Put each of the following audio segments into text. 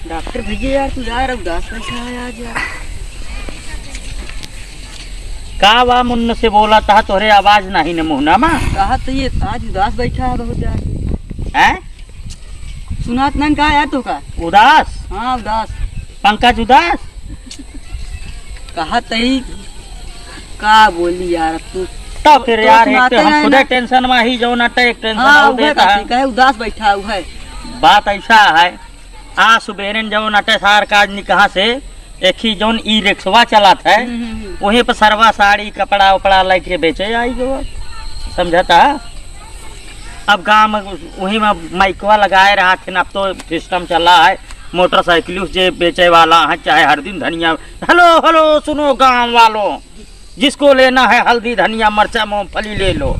Doctor भैया यार तू यार अब 10 पैसा है आज यार। का वा मुन्न से बोला था तोरे आवाज नहीं न मुहना मा कहा तो ये आज उदास बैठा है बहुत यार। हैं? सुनात नहीं कहा यार तो का उदास? हाँ उदास। पंकज उदास? कहा तही का बोली यार तू तो फिर तो यार एक सुनाते तो हम हैं खुदे ना। टेंशन में ही जो ना एक टेंशन हाँ और देता है। कहे उदास बैठा हुआ है। बात ऐसा है आज सुबह जो नटे सार काज निकाह से एक ही जौन ई रिक्शा चलात है वहीं पर सरवा साड़ी कपड़ा उपड़ा लेके बेचे आई गो समझता। अब गाँव में वहीं में माइकवा लगाए रहा थे अब तो सिस्टम चला है मोटरसाइकिल से बेचे वाला है चाहे हर दिन धनिया। हेलो हेलो सुनो गांव वालों जिसको लेना है हल्दी धनिया मरचा मूंगफली ले लो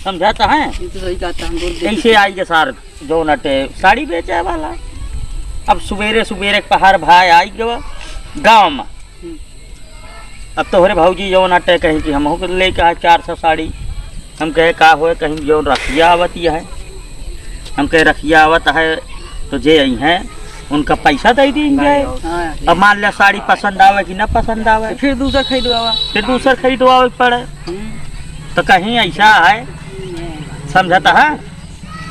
समझाता है। ये तो सही कहता हम बोल ऐसे आई के सार जो नटे साड़ी बेचे वाला। अब सवेरे सवेरे पहाड़ भाई आई गवा गाँव में। अब तोहरे भाजी जो नटे कहीं कि हम लेके आए 400 साड़ी। हम कहे का हो कहीं जो रखिया आवती है हम कहे रखिया आवत है तो जे आई हैं उनका पैसा दे देंगे। हाँ अब मान लिया साड़ी पसंद आवे कि न पसंद आवे फिर दूसरा खरीदवा फिर दूसर खरीदवावे पड़े। तो कहीं ऐसा है समझता है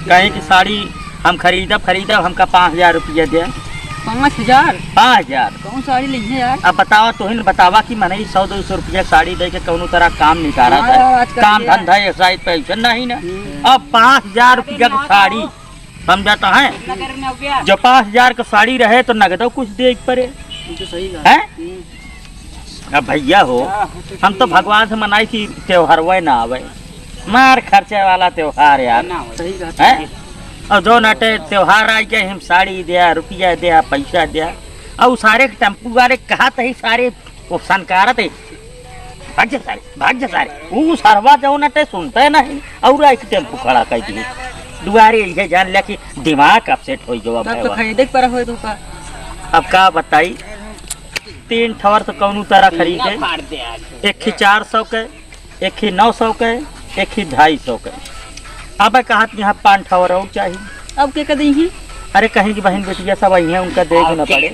कहीं की साड़ी हम खरीदब हमका 5000 रुपया दे। 5000? 5000 कौन साड़ी ली है यार? अब बतावा तो बतावा कि मैंने 100-200 रुपया साड़ी दे के कौन तरह काम निकाला हाँ यार, था आजकल काम ये है। धंधा ऐसा पैसा नहीं ना। अब 5000 रुपया की साड़ी समझाता है जो 5000 का साड़ी रहे तो नगदो कुछ दे पड़े ये तो सही कहा। है। अब भैया हो हम तो भगवान से मनाई थी त्योहार वह ना आवे मार खर्चे वाला त्योहार यार सही कहा है। और जो नटे त्योहार आ गए हम साड़ी दिया रुपया दिया पैसा दिया और सारे टेम्पू वाले कहा थे सारे वो सनकार थे भाग्य सारे वो सरवा जो नटे सुनते नहीं और एक टेम्पू खड़ा कर दिए दुआरे ये जान लिया कि दिमाग अपसेट हो गया तब तो खरीदे पर हो तो का। अब का बताई 3 ठवर तो कौन तरह खरीदे एक ही 400 के एक ही 900 के एक ही 250 के। अब कहा यहाँ 5 ठवर और चाहिए। अब क्या कर देंगी? अरे कहीं की बहन बेटिया सब आई हैं उनका देख न पड़े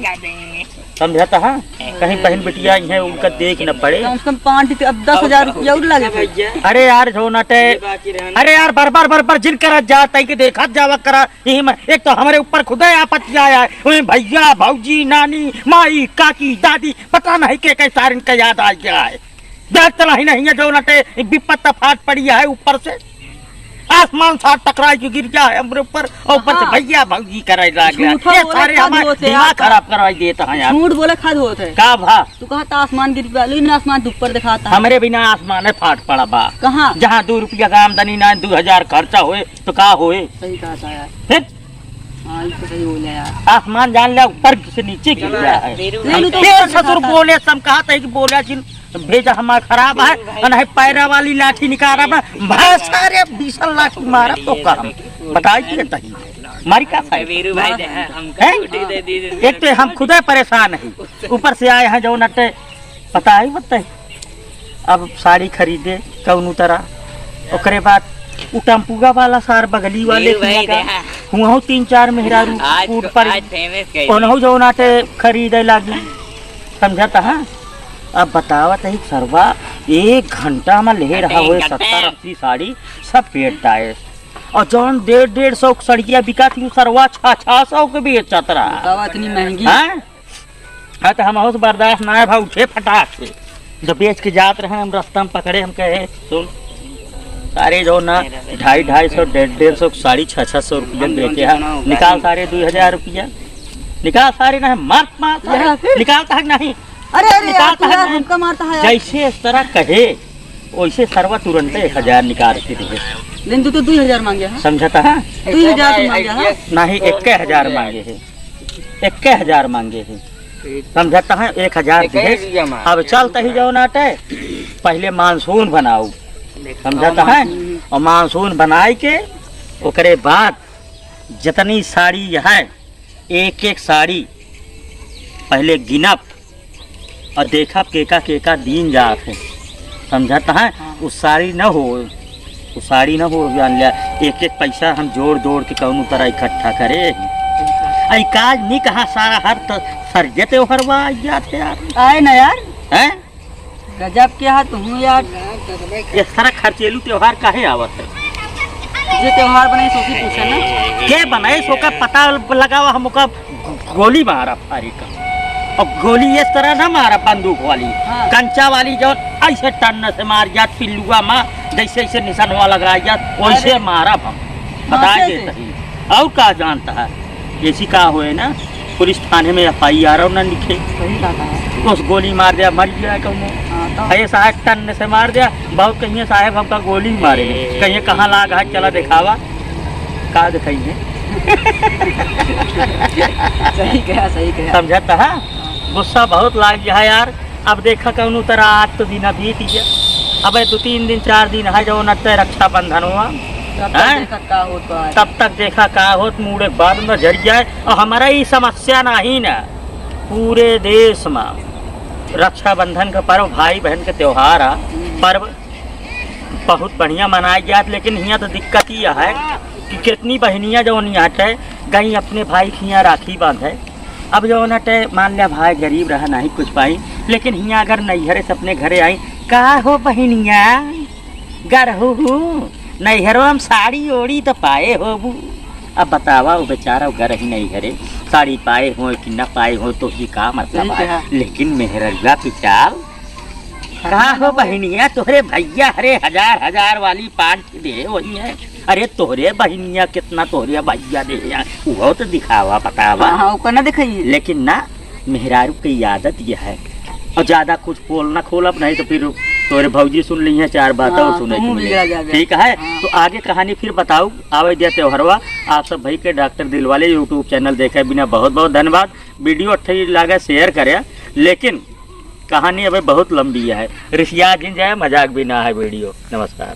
समझाता है कहीं बहन बेटिया आई हैं उनका देख न पड़े। कम से कम 5 अब 10,000 रुपया और लगे। अरे यार जो नटे अरे यार बार जिन करा जाता है कि देखा जावा करा यही में एक तो हमारे ऊपर खुदा आपत्ति आया है उन्हें भैया भौजी नानी माई काकी दादी पता नहीं के सारे इनका याद आ गया है। देखता नहीं है जो नटे विपत्त फाट पड़ी है ऊपर से आसमान साथ टकराई जो गिर गया है हमारे ऊपर और ऊपर से भैया भौजी कराई लग गया ये सारे हमारे दिमाग खराब करवाई देता है यार। झूठ बोले खाद होता है का भा तू कहा था आसमान गिर गया लेकिन आसमान तो ऊपर दिखाता है। हमारे बिना आसमान फाट पड़ा बा कहाँ? जहाँ 2 रुपया का आमदनी ना 2000 खर्चा हुए तो का हुए सही कहा था यार। फिर हाँ ये तो सही बोले यार। आसमान जान लिया ऊपर से नीचे गिर गया है। नहीं, तो फिर ससुर बोले सब कहा था कि बोला जिन भेजा हमारा खराब है और पैरा वाली लाठी निकाला भाई सारे 20 लाख मारा तो काम बताइए तही मारी का एक तो हम खुद परेशान है ऊपर से आए हैं जो नटे पता ही बताए। अब साड़ी खरीदे कौन तरह ओकरे बाद उ टेम्पुआ वाला सार बगली वाले हुआ 3-4 मेहरारू कूट पर उन्हों जो नाटे खरीदे लगी समझता है। अब बतावत है सरवा 1 घंटा में ले रहा हुए 70-80 साड़ी सब पेट है और जौन 150-150 सड़िया बिका थी सरवा 600 के बेचत रहा इतनी महंगी है। तो हम बहुत बर्दाश्त ना है भाई उठे फटाक से जब बेच के जात रहे हम रास्ता में पकड़े हम कहे सुन सारे जो ना 250-250 साड़ी 600 रुपया बेचे है निकाल सारे 2000 रुपया निकाल सारे ना मार निकालता है नहीं। अरे निकालता है हमका मारता है जैसे इस तरह कहे वैसे सर्वा तुरंत 1000 निकाल के दिए लेकिन तू तो 2000 मांगे है समझता है 2000 मांगे है नहीं 1000 मांगे है 1000 मांगे है समझता है 1000 दिए। अब चलता ही जाओ नाटे पहले मानसून बनाओ समझता है और मानसून बनाए के ओकरे बाद जितनी साड़ी है एक साड़ी पहले गिनप और देखा केका दिन जात है समझता है। उस साड़ी न हो जान लिया एक पैसा हम जोड़ के कौन तरह इकट्ठा करे आई काज नहीं कहा सारा हर सरजे त्योहारवा आ जाते यार आए ना यार, हैं गजब के हाथ हूँ यार। ये सारा खर्चेलू त्योहार काहे आवत है? जो त्योहार बने सोची पूछे ना, के बनाए सो का पता लगावा हमका गोली मारा फारी का, और गोली इस तरह ना मारा बंदूक वाली, हाँ। कंचा वाली जो ऐसे टन से मार जात पिल्लुआ माँ जैसे ऐसे निशानवा लगा जात वैसे मारा हम बता कैसे? देता ही। और का जानता है ऐसी का हुए ना पुलिस थाने में FIR ना लिखे, सही कहा है। उस गोली मार दिया मर गया कहूँ हाँ, तो है साहब टन से मार दिया, बहुत कहिए साहब हमका गोली मारे कहिए कहाँ लाग है चला दिखावा का दिखाइए सही कहा, सही कहा। समझता है गुस्सा बहुत लाग गया है यार। अब देखा कौन तरह आज तो दिन बीत गया, अब 2-3 दिन 4 दिन है जो नते रक्षाबंधन हुआ, तब तक हैं? देखा का होता है। तब तक देखा का होत मुड़े बाद में झड़ जाए। और हमारा ये समस्या नहीं ना, पूरे देश में रक्षाबंधन का पर्व भाई बहन के त्योहार है, पर्व बहुत बढ़िया मनाया गया। लेकिन यहाँ तो दिक्कत ये है कि कितनी बहनियाँ जो यहाँ है गई अपने भाई के यहाँ राखी बांधे। अब जो नटे मान लिया भाई गरीब रहा नहीं कुछ पाई, लेकिन यहाँ अगर नैहरे से अपने घरे आई का हो बहनिया गरहू नैहरो हम साड़ी ओड़ी तो पाए हो बू। अब बतावा वो बेचारा घर ही नहीं घरे साड़ी पाए हो कि न पाए हो तो उसकी का मतलब है। लेकिन मेहररुआ पिचाल का हो बहनिया तोहरे भैया अरे हजार वाली पाँच दे वही है। अरे तोहरे बहनिया कितना तोहरे भैया दे यार वो तो दिखावा बतावा। हाँ, ऊपर ना दिखाइए। लेकिन ना मेहरारू की आदत यह है और ज्यादा कुछ बोलना खोलब नहीं तो फिर तोरे भौजी सुन ली है 4 बातें और सुने तुम बिगड़ा जाबे। ठीक है। हाँ। तो आगे कहानी फिर बताऊँ आवे दिया त्योहारवा। आप सब भाई के डॉक्टर दिलवाले यूट्यूब चैनल देखे बिना बहुत बहुत धन्यवाद। वीडियो अच्छी लगे शेयर करे, लेकिन कहानी अभी बहुत लंबी है, रिसिया जिन जाए मजाक भी ना है वीडियो। नमस्कार।